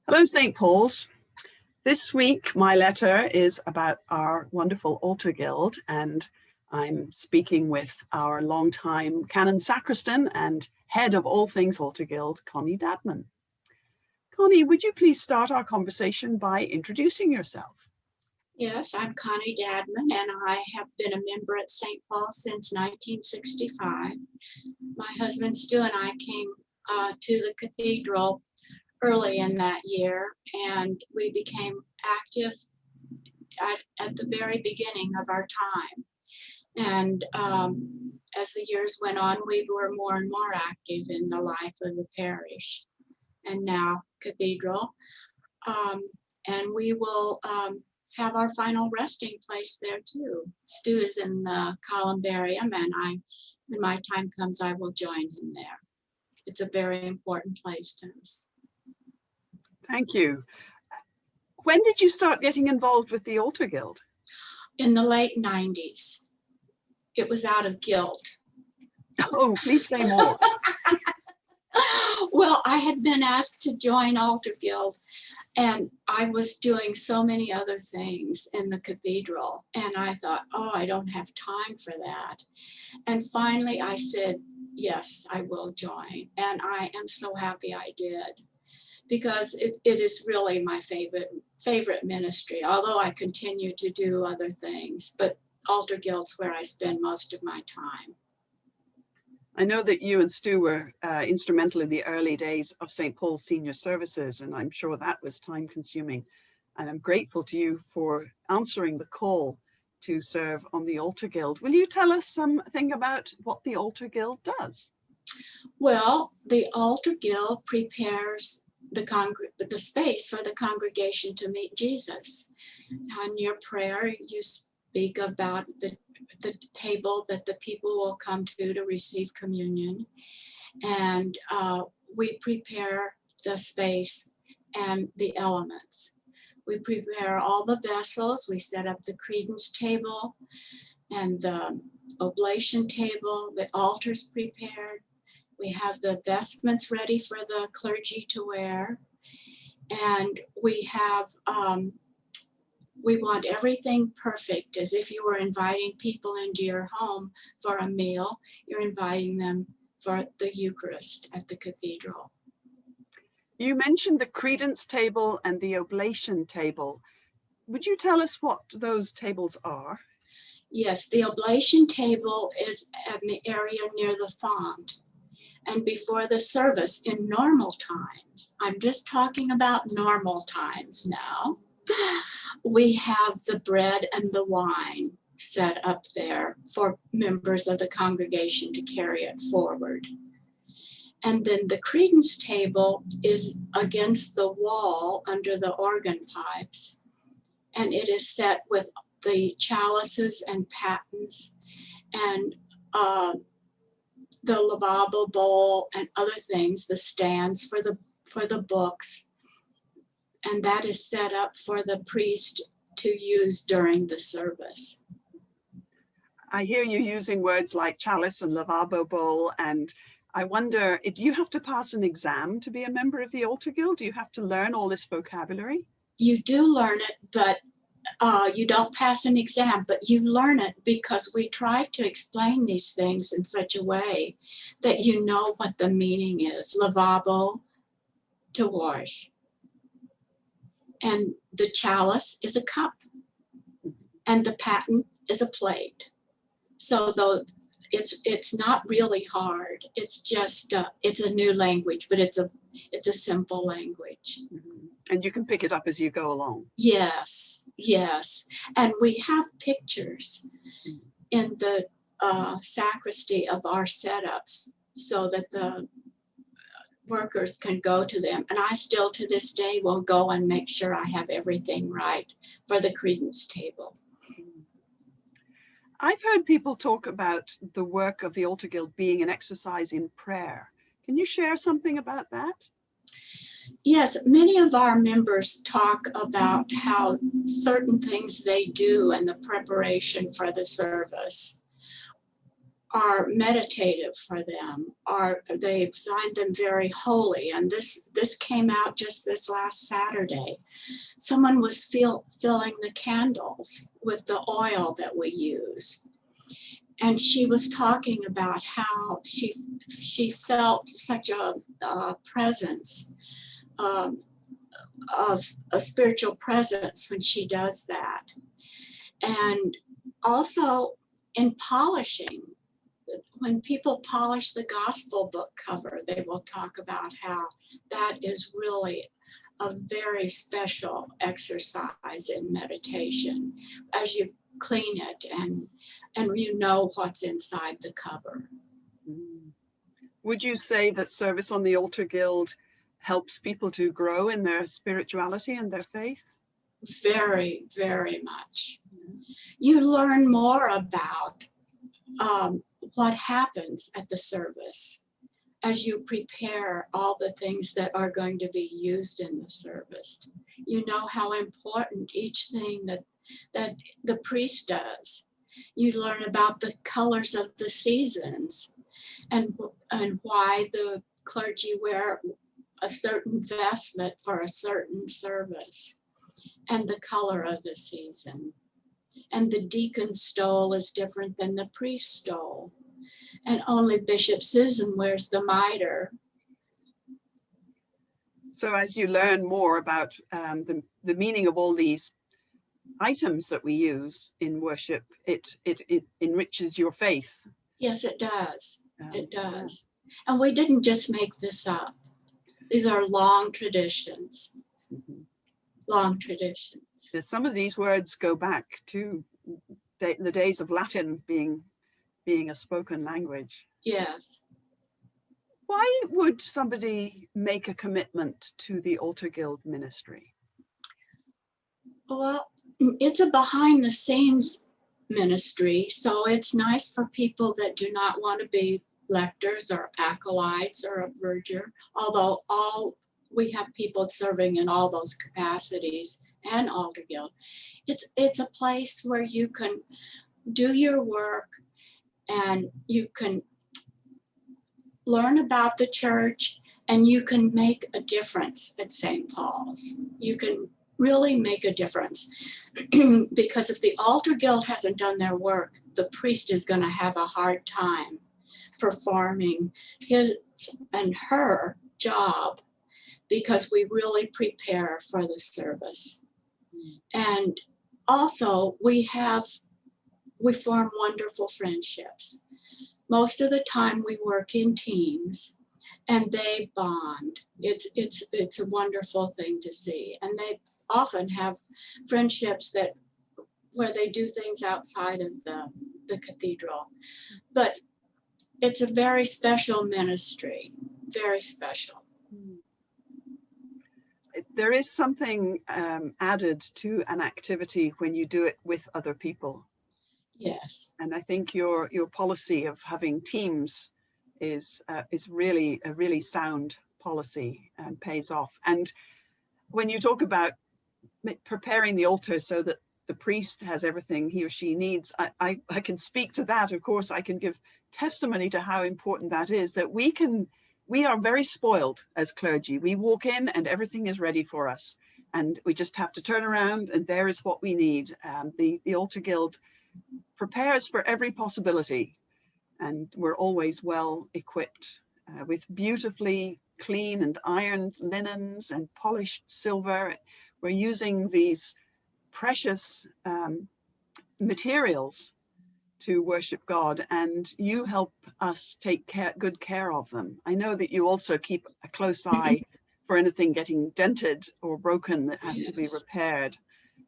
Hello, St. Paul's. This week, my letter is about our wonderful altar guild, and I'm speaking with our longtime canon sacristan and head of all things altar guild, Konnie Dadmun. Konnie, would you please start our conversation by introducing yourself? Yes, I'm Konnie Dadmun, and I have been a member at St. Paul since 1965. My husband Stu and I came to the cathedral early in that year, and we became active at the very beginning of our time. And as the years went on, we were more and more active in the life of the parish and now cathedral. And we will have our final resting place there too. Stu is in the columbarium, and when my time comes, I will join him there. It's a very important place to us. Thank you. When did you start getting involved with the altar guild? In the late 90s. It was out of guilt. Oh, please say more. Well, I had been asked to join Altar Guild, and I was doing so many other things in the cathedral. And I thought, oh, I don't have time for that. And finally I said, yes, I will join. And I am so happy I did, because it is really my favorite ministry, although I continue to do other things. But Altar Guild's where I spend most of my time. I know that you and Stu were instrumental in the early days of St. Paul's Senior Services, and I'm sure that was time consuming. And I'm grateful to you for answering the call to serve on the Altar Guild. Will you tell us something about what the Altar Guild does? Well, the Altar Guild prepares the space for the congregation to meet Jesus. On your prayer, you speak about the table that the people will come to receive communion. And we prepare the space and the elements. We prepare all the vessels. We set up the credence table and the oblation table. The altar's prepared. We have the vestments ready for the clergy to wear. And we have we want everything perfect, as if you were inviting people into your home for a meal. You're inviting them for the Eucharist at the cathedral. You mentioned the credence table and the oblation table. Would you tell us what those tables are? Yes, the oblation table is an area near the font. And before the service, in normal times, I'm just talking about normal times now, we have the bread and the wine set up there for members of the congregation to carry it forward. And then the credence table is against the wall under the organ pipes, and it is set with the chalices and patens and the lavabo bowl and other things, the stands for the books. And that is set up for the priest to use during the service. I hear you using words like chalice and lavabo bowl, and I wonder, do you have to pass an exam to be a member of the Altar Guild? Do you have to learn all this vocabulary? You do learn it, but you don't pass an exam, but you learn it because we try to explain these things in such a way that you know what the meaning is. Lavabo, to wash. And the chalice is a cup, and the paten is a plate. So though it's not really hard. It's just it's a new language, but it's a simple language. And you can pick it up as you go along. Yes, yes. And we have pictures in the sacristy of our setups so that the workers can go to them. And I still to this day will go and make sure I have everything right for the credence table. I've heard people talk about the work of the Altar Guild being an exercise in prayer. Can you share something about that? Yes, many of our members talk about how certain things they do in the preparation for the service are meditative for them, or they find them very holy. And this came out just this last Saturday. Someone was filling the candles with the oil that we use. And she was talking about how she felt such a presence, of a spiritual presence when she does that. And also in polishing, when people polish the gospel book cover, they will talk about how that is really a very special exercise in meditation as you clean it and you know what's inside the cover. Would you say that service on the Altar Guild helps people to grow in their spirituality and their faith? Very, very much. You learn more about what happens at the service as you prepare all the things that are going to be used in the service. You know how important each thing that the priest does. You learn about the colors of the seasons and why the clergy wear a certain vestment for a certain service, and the color of the season. And the deacon's stole is different than the priest's stole. And only Bishop Susan wears the mitre. So as you learn more about the meaning of all these items that we use in worship, it enriches your faith. Yes, it does. It does. Yeah. And we didn't just make this up. These are long traditions. Mm-hmm. Long traditions. Some of these words go back to the days of Latin being a spoken language. Yes. Why would somebody make a commitment to the Altar Guild ministry? Well, it's a behind the scenes ministry, so it's nice for people that do not want to be lectors or acolytes or a verger, although we have people serving in all those capacities and Altar Guild. It's a place where you can do your work and you can learn about the church and you can make a difference at St. Paul's. You can really make a difference because if the Altar Guild hasn't done their work, the priest is going to have a hard time performing his and her job, because we really prepare for the service. And also we form wonderful friendships. Most of the time we work in teams and they bond. It's a wonderful thing to see. And they often have friendships where they do things outside of the cathedral. But it's a very special ministry, very special. There is something added to an activity when you do it with other people. Yes. And I think your policy of having teams is really a really sound policy and pays off. And when you talk about preparing the altar so that the priest has everything he or she needs, I can speak to that. Of course, I can give testimony to how important that is, that we are very spoiled as clergy. We walk in and everything is ready for us. And we just have to turn around and there is what we need. The Altar Guild prepares for every possibility. And we're always well equipped with beautifully clean and ironed linens and polished silver. We're using these precious materials to worship God, and you help us take good care of them. I know that you also keep a close eye for anything getting dented or broken that has to be repaired.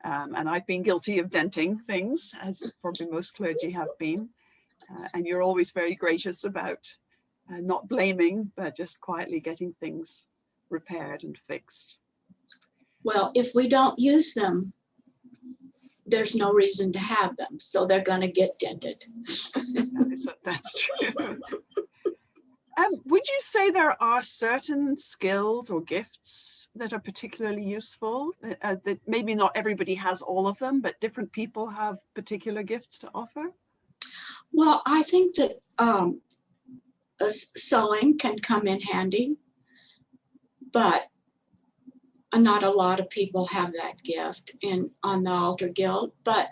And I've been guilty of denting things, as probably most clergy have been. And you're always very gracious about not blaming, but just quietly getting things repaired and fixed. Well, if we don't use them, there's no reason to have them. So they're going to get dented. That's true. Would you say there are certain skills or gifts that are particularly useful? That maybe not everybody has all of them, but different people have particular gifts to offer? Well, I think that sewing can come in handy, but not a lot of people have that gift on the Altar Guild. But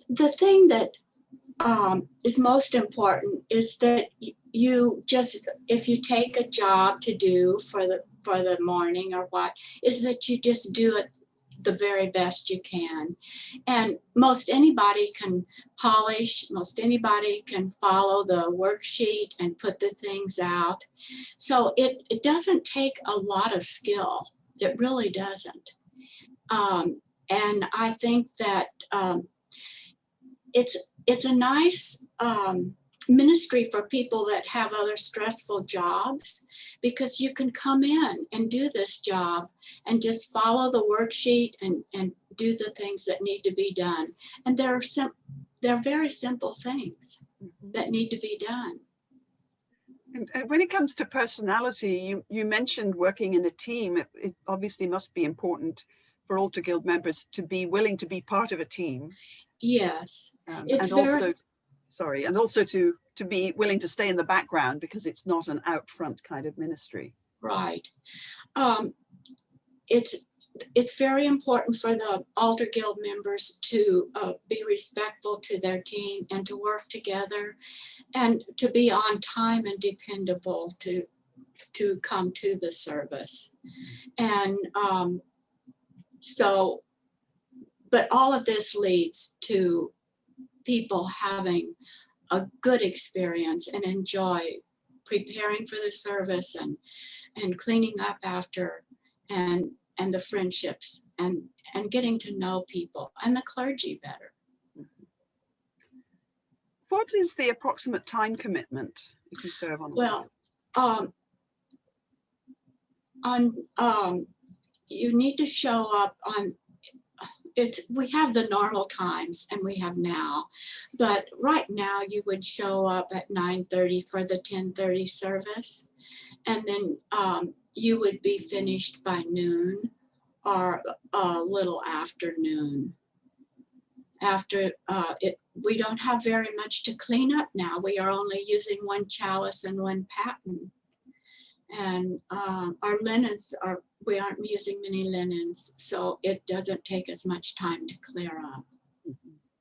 the thing that is most important is that you just, if you take a job to do for the morning or what, is that you just do it the very best you can. And most anybody can polish, most anybody can follow the worksheet and put the things out. So it doesn't take a lot of skill. It really doesn't. And I think that it's a nice ministry for people that have other stressful jobs, because you can come in and do this job and just follow the worksheet and do the things that need to be done. And they're very simple things that need to be done. And when it comes to personality, you mentioned working in a team. It obviously must be important for Altar Guild members to be willing to be part of a team. Yes. And also to be willing to stay in the background, because it's not an out front kind of ministry. Right. It's very important for the Altar Guild members to be respectful to their team and to work together and to be on time and dependable to come to the service. And but all of this leads to people having a good experience and enjoy preparing for the service and cleaning up after, and the friendships and getting to know people and the clergy better. What is the approximate time commitment if you serve on? Well, you need to show up on we have the normal times and we have now, but right now you would show up at 9:30 for the 10:30 service, and then you would be finished by noon or a little after noon. After we don't have very much to clean up now. We are only using one chalice and one paten. And our linens we aren't using many linens, so it doesn't take as much time to clear up.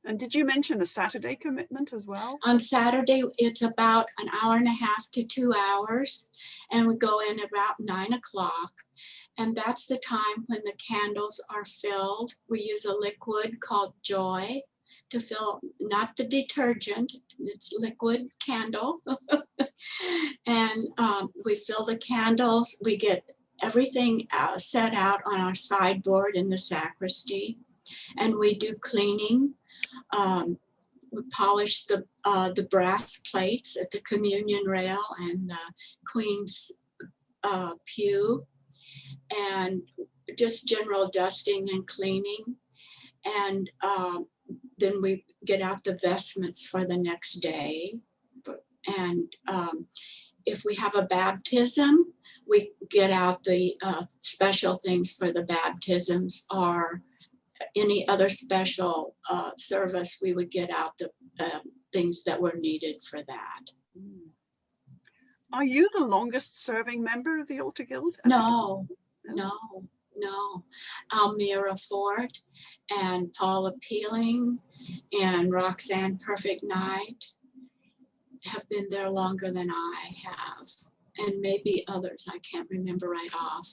And did you mention a Saturday commitment as well? On Saturday, it's about an hour and a half to 2 hours, and we go in about 9 o'clock. And that's the time when the candles are filled. We use a liquid called Joy to fill, not the detergent, it's liquid candle. And we fill the candles. We get everything set out on our sideboard in the sacristy, and we do cleaning. We polish the brass plates at the communion rail and the Queen's pew, and just general dusting and cleaning. And then we get out the vestments for the next day. And if we have a baptism, we get out the special things for the baptisms, or any other special service, we would get out the things that were needed for that. Are you the longest serving member of the Altar Guild? No. Almira Ford and Paula Peeling and Roxanne Perfect Night have been there longer than I have, and maybe others I can't remember right off.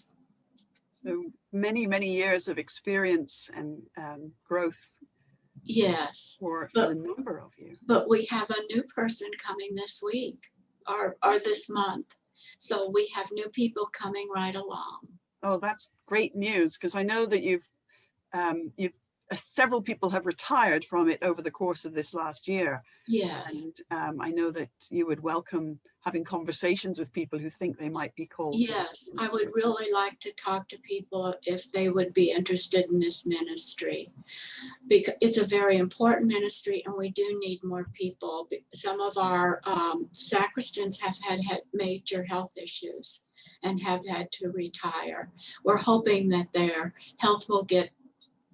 So many, many years of experience and growth. Yes. For a number of you. But we have a new person coming this week or this month. So we have new people coming right along. Oh, that's great news, because I know that you've several people have retired from it over the course of this last year. Yes. And I know that you would welcome having conversations with people who think they might be called. Yes, I would really like to talk to people if they would be interested in this ministry, because it's a very important ministry and we do need more people. Some of our sacristans have had major health issues and have had to retire. We're hoping that their health will get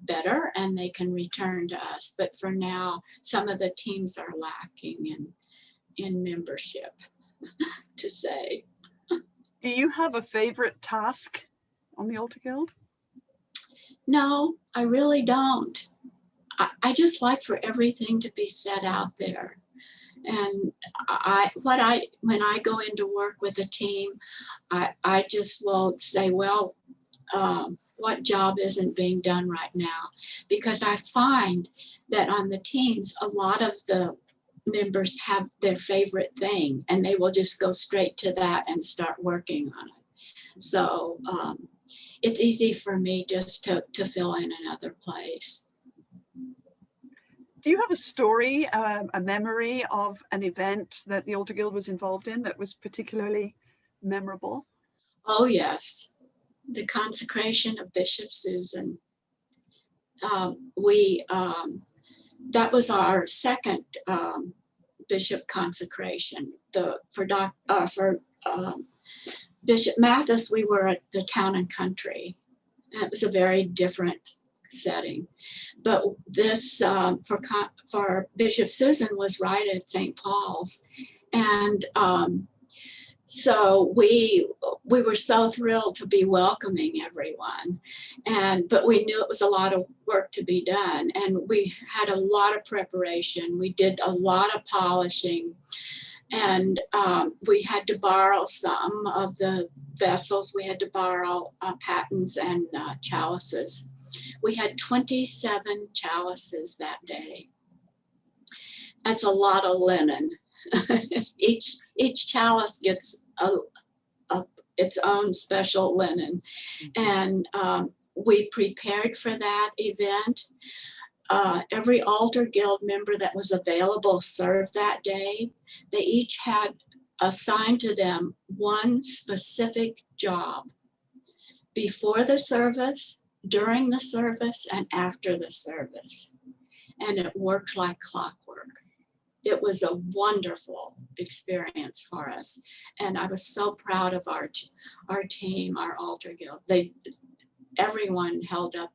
better and they can return to us. But for now, some of the teams are lacking in membership, to say. Do you have a favorite task on the Altar Guild? No, I really don't. I just like for everything to be set out there. And when I go into work with a team, I just will say, well, what job isn't being done right now? Because I find that on the teams, a lot of the members have their favorite thing and they will just go straight to that and start working on it. So it's easy for me just to fill in another place. Do you have a story, a memory of an event that the Altar Guild was involved in that was particularly memorable? Oh, yes. The consecration of Bishop Susan. That was our second bishop consecration. For Bishop Mathis, we were at the Town and Country. It was a very different setting. But this for Bishop Susan was right at St. Paul's. And so we were so thrilled to be welcoming everyone, but we knew it was a lot of work to be done, and we had a lot of preparation. We did a lot of polishing, and we had to borrow some of the vessels. We had to borrow patens and chalices. We had 27 chalices that day. That's a lot of linen. Each chalice gets its own special linen, and we prepared for that event. Every Altar Guild member that was available served that day. They each had assigned to them one specific job before the service, during the service, and after the service, and it worked like clockwork. It was a wonderful experience for us. And I was so proud of our team, our Altar Guild. Everyone held up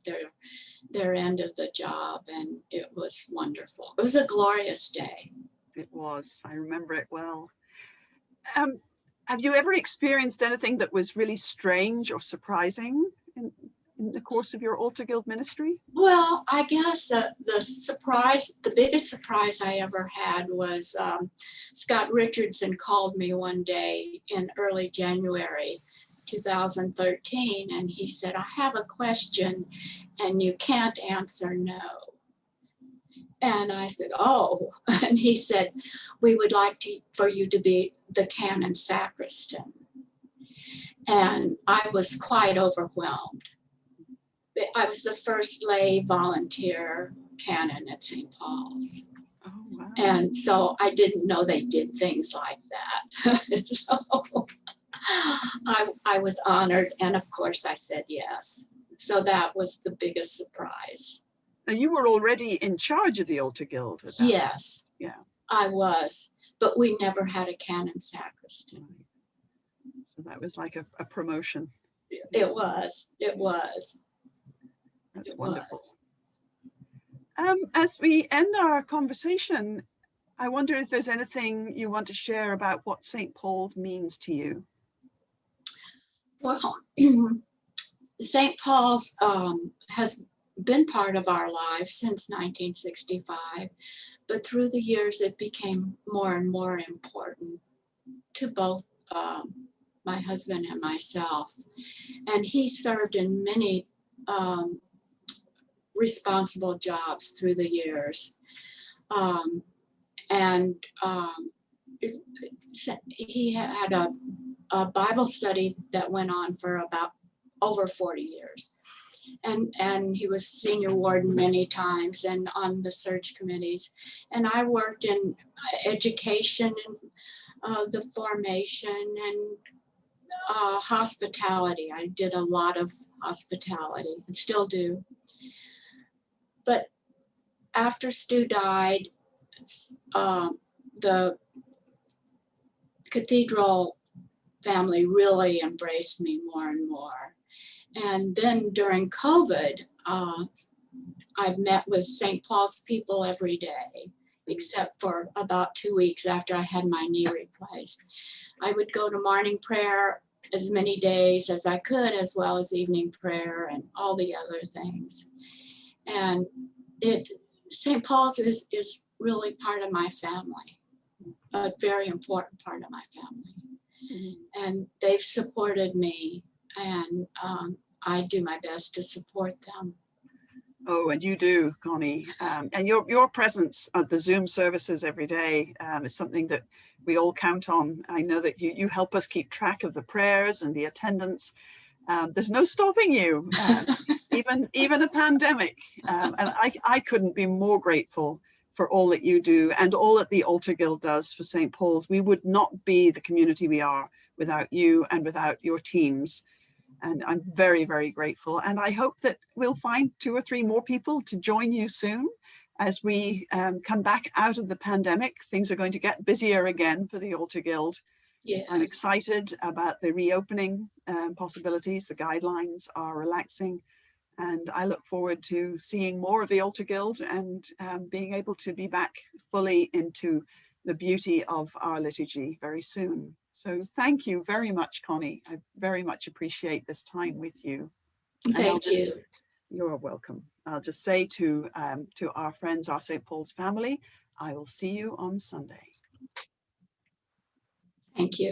their end of the job, and it was wonderful. It was a glorious day. It was. I remember it well. Have you ever experienced anything that was really strange or surprising in the course of your Altar Guild ministry? Well, I guess the biggest surprise I ever had was Scott Richardson called me one day in early January 2013, and he said, I have a question and you can't answer no. And I said, oh, and he said, we would like for you to be the canon sacristan. And I was quite overwhelmed. I was the first lay volunteer canon at St. Paul's. Oh, wow. And so I didn't know they did things like that. So I was honored. And of course I said yes. So that was the biggest surprise. Now you were already in charge of the Altar Guild at that Yes, point. Yeah. I was, but we never had a canon sacristan. So that was like a promotion. It was. That's wonderful. As we end our conversation, I wonder if there's anything you want to share about what St. Paul's means to you. Well, St. Paul's has been part of our lives since 1965, but through the years it became more and more important to both my husband and myself. And he served in many responsible jobs through the years. He had a Bible study that went on for about over 40 years. And he was senior warden many times and on the search committees. And I worked in education and the formation and hospitality. I did a lot of hospitality and still do. But after Stu died, the cathedral family really embraced me more and more. And then during COVID, I've met with St. Paul's people every day, except for about 2 weeks after I had my knee replaced. I would go to morning prayer as many days as I could, as well as evening prayer and all the other things. And St. Paul's is really part of my family, a very important part of my family. Mm-hmm. And they've supported me, and I do my best to support them. Oh, and you do, Connie. And your presence at the Zoom services every day is something that we all count on. I know that you help us keep track of the prayers and the attendance. There's no stopping you, even a pandemic. And I couldn't be more grateful for all that you do and all that the Altar Guild does for St. Paul's. We would not be the community we are without you and without your teams. And I'm very, very grateful. And I hope that we'll find 2 or 3 more people to join you soon as we come back out of the pandemic. Things are going to get busier again for the Altar Guild. Yes. I'm excited about the reopening possibilities. The guidelines are relaxing. And I look forward to seeing more of the Altar Guild and being able to be back fully into the beauty of our liturgy very soon. So thank you very much, Connie. I very much appreciate this time with you. Thank you. You're welcome. I'll just say to our friends, our St. Paul's family, I will see you on Sunday. Thank you.